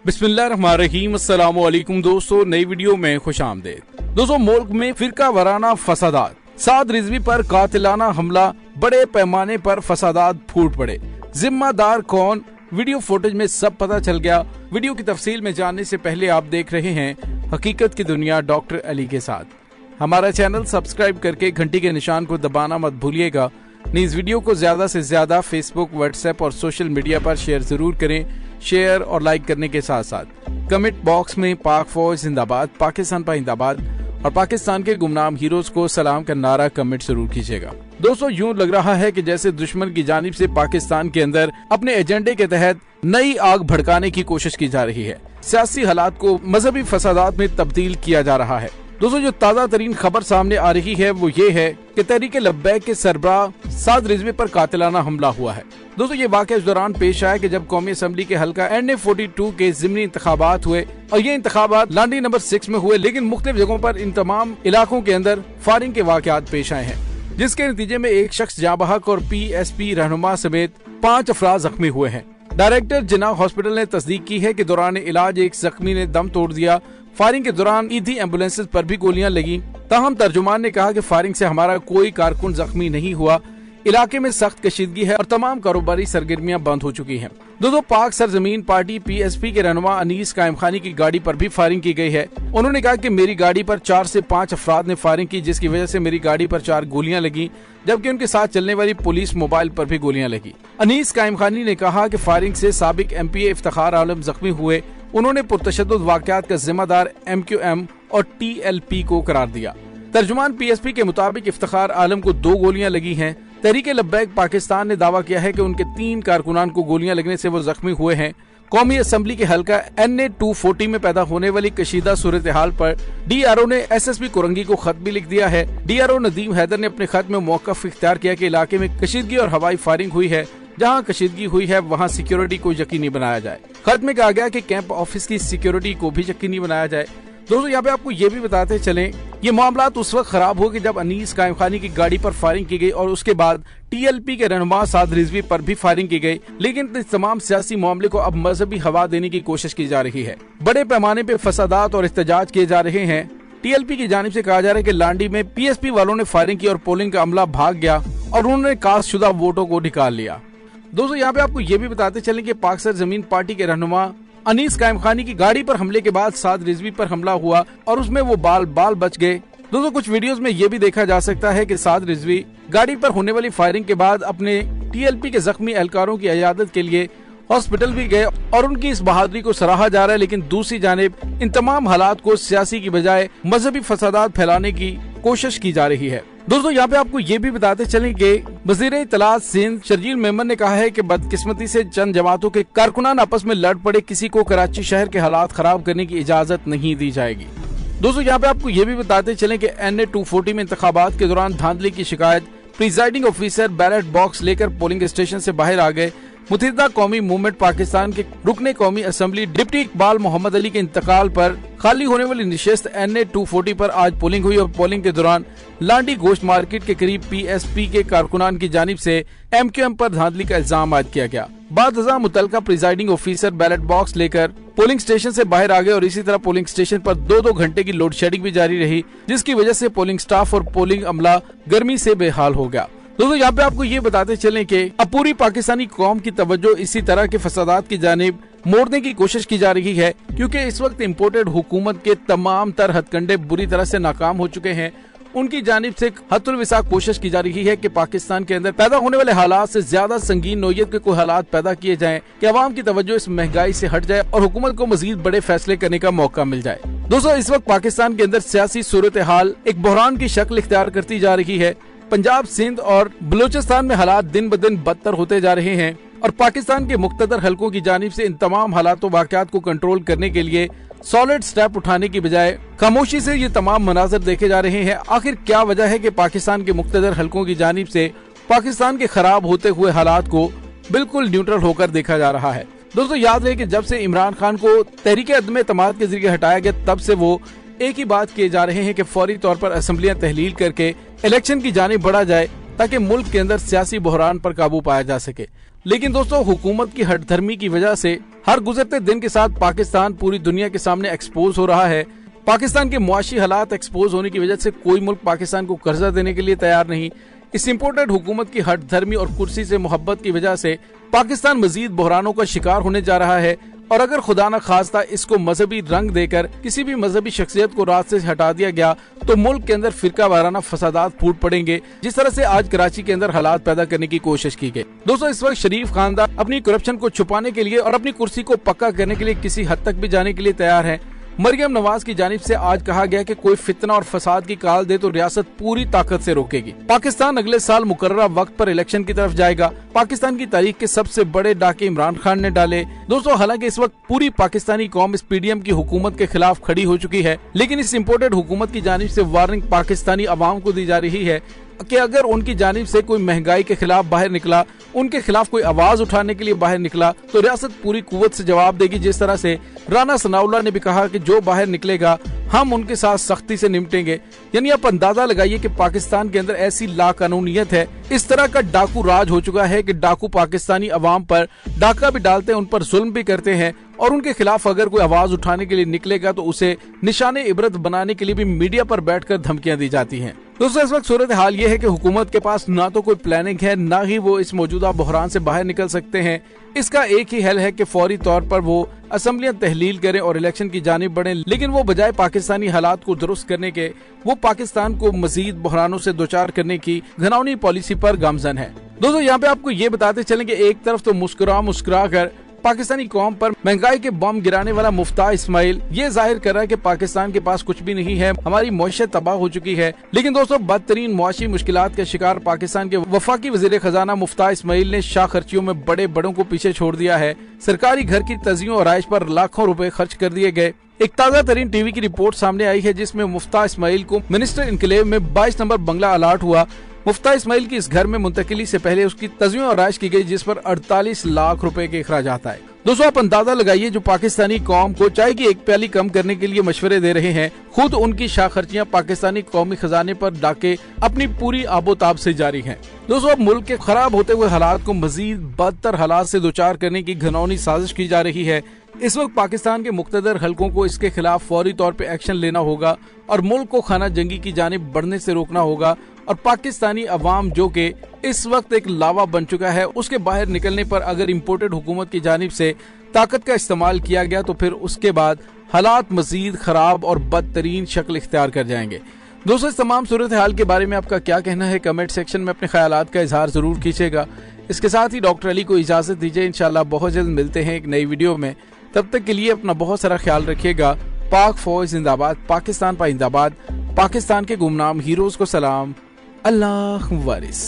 बिस्मिल्लाहिर्रहमानिर्रहीम। अस्सलाम वालेकुम दोस्तों, नई वीडियो में खुश आमदेद। दोस्तों, मुल्क में फिरका वाराना फसादात, साद रिजवी पर कातिलाना हमला, बड़े पैमाने पर फसादात फूट पड़े। जिम्मेदार कौन? वीडियो फुटेज में सब पता चल गया। वीडियो की तफसील में जानने से पहले आप देख रहे हैं हकीकत की दुनिया डॉक्टर अली के साथ। हमारा चैनल सब्सक्राइब करके घंटी के निशान को दबाना मत भूलिएगा। इस वीडियो को ज्यादा से ज्यादा फेसबुक, व्हाट्सएप और सोशल मीडिया पर शेयर जरूर करें। शेयर और लाइक करने के साथ साथ कमेंट बॉक्स में पाक फौज जिंदाबाद, पाकिस्तान जिंदाबाद और पाकिस्तान के गुमनाम हीरोज को सलाम का नारा कमेंट जरूर कीजिएगा। दोस्तों, यूं लग रहा है कि जैसे दुश्मन की जानिब से पाकिस्तान के अंदर अपने एजेंडे के तहत नई आग भड़काने की कोशिश की जा रही है। सियासी हालात को मजहबी फसादात में तब्दील किया जा रहा है। दोस्तों, जो ताज़ा तरीन खबर सामने आ रही है वो ये है कि तहरीक लब्बैक के सरबराह साद रिजवी पर कातिलाना हमला हुआ है। दोस्तों, ये वाक़या इस दौरान पेश आया कि जब कौमी असम्बली के हल्का NA42 के ज़िमनी इंतखाबात हुए और ये इंतखाबात लांडी नंबर 6 में हुए, लेकिन मुख्तलिफ जगहों पर इन तमाम इलाकों के अंदर फायरिंग के वाक़यात पेश आए हैं, जिसके नतीजे में एक शख्स जाँ बहक और PSP रहनुमा समेत 5 अफराद जख्मी हुए हैं। डायरेक्टर जिन्ना हॉस्पिटल ने तस्दीक की है कि दौरान इलाज एक जख्मी ने दम तोड़ दिया। फायरिंग के दौरान ईदी एम्बुलेंसेज पर भी गोलियां लगी। ताहम तर्जुमान ने कहा कि फायरिंग से हमारा कोई कारकुन जख्मी नहीं हुआ। इलाके में सख्त कशीदगी है और तमाम कारोबारी सरगर्मियां बंद हो चुकी हैं। दोस्तों, पाक सरजमीन पार्टी PSP के रहनुमा अनीस कायम खानी की गाड़ी पर भी फायरिंग की गई है। उन्होंने कहा कि मेरी गाड़ी पर 4 से 5 अफराद ने फायरिंग की, जिसकी वजह से मेरी गाड़ी पर 4 गोलियां लगी, जबकि उनके साथ चलने वाली पुलिस मोबाइल पर भी गोलियां लगी। अनीस कायम खानी ने कहा कि फायरिंग से साबिक MPA इफ्तिखार आलम जख्मी हुए। उन्होंने पुरतशद्दुद वाक़यात का जिम्मेदार MQM और TLP को करार दिया। तर्जुमान PSP के मुताबिक इफ्तिखार आलम को 2 गोलियां लगी हैं। तहरीक लब्बैक पाकिस्तान ने दावा किया है कि उनके 3 कारकुनान को गोलियां लगने से वो जख्मी हुए हैं। कौमी असम्बली के हल्का NA240 में पैदा होने वाली कशीदा सूरत हाल पर DRO ने SSP कोरंगी को खत भी लिख दिया है। DRO नदीम हैदर ने अपने खत में मौक़िफ़ इख्तियार किया कि इलाके में कशीदगी और हवाई फायरिंग हुई है। जहां कशीदगी हुई है वहां सिक्योरिटी को यकीनी बनाया जाए। खत में कहा गया कि कैंप ऑफिस की सिक्योरिटी को भी यकीनी बनाया जाए। दोस्तों, यहाँ पे आपको ये भी बताते चलें, ये मामला उस वक्त खराब हो कि जब अनीस कायम खानी की गाड़ी पर फायरिंग की गई और उसके बाद TLP के रहनुमा साद रिजवी पर भी फायरिंग की गई। लेकिन इस तमाम सियासी मामले को अब मजहबी हवा देने की कोशिश की जा रही है। बड़े पैमाने पे फसादात और एहतजाज किए जा रहे हैं। TLP की जानिब से कहा जा रहा है कि लांडी में PSP वालों ने फायरिंग की और पोलिंग का अमला भाग गया और उन्होंने कास्ट शुदा वोटों को निकाल लिया। दोस्तों, यहाँ पे आपको ये भी बताते चलें कि पाक सरजमीन पार्टी के रहनुमा अनीस कायम खानी की गाड़ी पर हमले के बाद साद रिजवी पर हमला हुआ और उसमें वो बाल बच गए। दोस्तों, कुछ वीडियोस में ये भी देखा जा सकता है कि साद रिजवी गाड़ी पर होने वाली फायरिंग के बाद अपने TLP के जख्मी एहलकारों की इयादत के लिए हॉस्पिटल भी गए और उनकी इस बहादुरी को सराहा जा रहा है। लेकिन दूसरी जानिब इन तमाम हालात को सियासी की बजाय मजहबी फसादात फैलाने की कोशिश की जा रही है। दोस्तों, यहाँ पे आपको ये भी बताते चलें कि वज़ीर इत्तलात सिंध शर्जील मेमन ने कहा है कि बदकिस्मती से चंद जमातों के कारकुनान आपस में लड़ पड़े, किसी को कराची शहर के हालात खराब करने की इजाजत नहीं दी जाएगी। दोस्तों, यहाँ पे आपको ये भी बताते चलें कि NA240 में इंतखाबात के दौरान धांधली की शिकायत, प्रिजाइडिंग ऑफिसर बैलेट बॉक्स लेकर पोलिंग स्टेशन से बाहर आ गए। मुत्तहिदा कौमी मूवमेंट पाकिस्तान के रुकने कौमी असम्बली डिप्टी इकबाल मोहम्मद अली के इंतकाल पर खाली होने वाली निशस्त NA240 पर आज पोलिंग हुई और पोलिंग के दौरान लांडी गोश्त मार्केट के करीब PSP के कारकुनान की जानिब से MQM पर धांधली का इल्जाम आयद किया गया। बाद मुतल्लिका प्रिजाइडिंग ऑफिसर बैलेट बॉक्स लेकर पोलिंग स्टेशन से बाहर आ गए और इसी तरह पोलिंग स्टेशन पर 2-2 घंटे की लोड शेडिंग भी जारी रही, जिसकी वजह से पोलिंग स्टाफ और पोलिंग अमला गर्मी से बेहाल हो गया। दोस्तों, यहाँ पे आपको ये बताते चलें कि अब पूरी पाकिस्तानी कौम की तवज्जो इसी तरह के फसादात की जानिब मोड़ने की कोशिश की जा रही है, क्योंकि इस वक्त इम्पोर्टेड हुकूमत के तमाम तर हथकंडे बुरी तरह से नाकाम हो चुके हैं। उनकी जानिब से हतुल विसाक कोशिश की जा रही है कि पाकिस्तान के अंदर पैदा होने वाले हालात से ज्यादा संगीन नौयत के कोई हालात पैदा किए जाएं कि अवाम की तवज्जो इस महंगाई से हट जाए और हुकूमत को मजीद बड़े फैसले करने का मौका मिल जाए। दोस्तों, इस वक्त पाकिस्तान के अंदर सियासी सूरत हाल एक बहरान की शक्ल इख्तियार करती जा रही है। पंजाब, सिंध और बलूचिस्तान में हालात दिन ब दिन बदतर होते जा रहे हैं और पाकिस्तान के मुख्तदर हलकों की जानिब से इन तमाम हालात वाक़यात को कंट्रोल करने के लिए सॉलिड स्टेप उठाने की बजाय खामोशी से ये तमाम मनाजर देखे जा रहे हैं। आखिर क्या वजह है कि पाकिस्तान के मुख्तदर हलकों की जानिब से पाकिस्तान के खराब होते हुए हालात को बिल्कुल न्यूट्रल होकर देखा जा रहा है? दोस्तों, याद रहे कि जब से इमरान खान को तहरीक अदम एतमाद के जरिए हटाया गया, तब से वो एक ही बात किए जा रहे हैं कि फौरी तौर पर असम्बलियां तहलील करके इलेक्शन की जानिब बढ़ा जाए ताकि मुल्क के अंदर सियासी बहरान पर काबू पाया जा सके। लेकिन दोस्तों, हुकूमत की हठधर्मी की वजह से हर गुजरते दिन के साथ पाकिस्तान पूरी दुनिया के सामने एक्सपोज हो रहा है। पाकिस्तान के मुआशी हालात एक्सपोज होने की वजह से कोई मुल्क पाकिस्तान को कर्जा देने के लिए तैयार नहीं। इस इम्पोर्टेड हुकूमत की हठधर्मी और कुर्सी से मोहब्बत की वजह से पाकिस्तान मजीद बहरानों का शिकार होने जा रहा है। और अगर खुदा न खास्ता इसको मजहबी रंग देकर किसी भी मजहबी शख्सियत को रास्ते से हटा दिया गया तो मुल्क के अंदर फिरका वाराना फसादात फूट पड़ेंगे, जिस तरह से आज कराची के अंदर हालात पैदा करने की कोशिश की गई। दोस्तों, इस वक्त शरीफ खानदान अपनी करप्शन को छुपाने के लिए और अपनी कुर्सी को पक्का करने के लिए किसी हद तक भी जाने के लिए तैयार है। मरियम नवाज की जानिब से आज कहा गया कि कोई फितना और फसाद की काल दे तो रियासत पूरी ताकत से रोकेगी। पाकिस्तान अगले साल मुकर्ररा वक्त पर इलेक्शन की तरफ जाएगा। पाकिस्तान की तारीख के सबसे बड़े डाके इमरान खान ने डाले। दोस्तों, हालांकि इस वक्त पूरी पाकिस्तानी कौम इस PDM की हुकूमत के खिलाफ खड़ी हो चुकी है, लेकिन इस इम्पोर्टेड हुकूमत की जानिब से वार्निंग पाकिस्तानी अवाम को दी जा रही है कि अगर उनकी जानिब से कोई महंगाई के खिलाफ बाहर निकला, उनके खिलाफ कोई आवाज उठाने के लिए बाहर निकला तो रियासत पूरी कुव्वत से जवाब देगी। जिस तरह से राना सनाउल्लाह ने भी कहा कि जो बाहर निकलेगा हम उनके साथ सख्ती से निपटेंगे। यानी आप अंदाजा लगाइए कि पाकिस्तान के अंदर ऐसी लाकानूनियत है, इस तरह का डाकू राज हो चुका है कि डाकू पाकिस्तानी अवाम पर डाका भी डालते हैं, उन पर जुल्म भी करते हैं और उनके खिलाफ अगर कोई आवाज उठाने के लिए निकलेगा तो उसे निशाने इबरत बनाने के लिए भी मीडिया पर बैठकर धमकियां दी जाती हैं। दोस्तों, इस वक्त सूरत हाल ये है कि हुकूमत के पास ना तो कोई प्लानिंग है, ना ही वो इस मौजूदा बहरान से बाहर निकल सकते हैं। इसका एक ही हल है कि फौरी तौर पर वो असम्बलियां तहलील करें और इलेक्शन की जानिब बढ़ें, लेकिन वो बजाय पाकिस्तानी हालात को दुरुस्त करने के वो पाकिस्तान को मजीद बहरानों से दोचार करने की घिनौनी पॉलिसी पर गामजन है। दोस्तों, यहाँ पे आपको ये बताते चलें कि एक तरफ तो मुस्कुरा कर पाकिस्तानी कौम पर महंगाई के बम गिराने वाला मुफ्ता इस्माइल ये जाहिर कर रहा है कि पाकिस्तान के पास कुछ भी नहीं है, हमारी मईशत तबाह हो चुकी है। लेकिन दोस्तों, बदतरीन मुआशी मुश्किलात के शिकार पाकिस्तान के वफाकी वजीर खजाना मुफ्ता इस्माइल ने शाह खर्चियों में बड़े बड़ों को पीछे छोड़ दिया है। सरकारी घर की तजियों और आयश पर लाखों रुपए खर्च कर दिए गए। एक ताज़ा तरीन टीवी की रिपोर्ट सामने आई है जिसमें मुफ्ता इस्माइल को मिनिस्टर इनकलेव में 22 नंबर बंगला अलाट हुआ। मुफ्ता इस्माइल की इस घर में मुंतकिली से पहले उसकी तज़वीज़ और आयश की गई, जिस पर 48 लाख रुपए के अखराजात आए। दोस्तों, आप अंदाजा लगाइए, जो पाकिस्तानी कौम को चाय की एक प्याली कम करने के लिए मशवरे दे रहे हैं, खुद उनकी शाह खर्चियां पाकिस्तानी कौमी खजाने पर डाके अपनी पूरी आबोताब से जारी हैं। दोस्तों, अब मुल्क के खराब होते हुए हालात को मजीद बदतर हालात से दोचार करने की घिनौनी साजिश की जा रही है। इस वक्त पाकिस्तान के मुख्तदर हलकों को इसके खिलाफ फौरी तौर पर एक्शन लेना होगा और मुल्क को खाना जंगी की जानिब बढ़ने से रोकना होगा और पाकिस्तानी अवाम जो कि इस वक्त एक लावा बन चुका है, उसके बाहर निकलने पर अगर इम्पोर्टेड हुकूमत की जानिब से ताकत का इस्तेमाल किया गया तो फिर उसके बाद हालात मजीद खराब और बदतरीन शक्ल इख्तियार कर जाएंगे। दोस्तों, इस तमाम सूरत हाल के बारे में आपका क्या कहना है? कमेंट सेक्शन में अपने ख्यालात का इजहार जरूर कीजिएगा। इसके साथ ही डॉक्टर अली को इजाजत दीजिए। इंशाल्लाह बहुत जल्द मिलते हैं एक नई वीडियो में। तब तक के लिए अपना बहुत सारा ख्याल रखिएगा। पाक फौज जिंदाबाद, पाकिस्तान पाइंदाबाद, पाकिस्तान के गुमनाम हीरोज को सलाम, अल्लाह वारिस।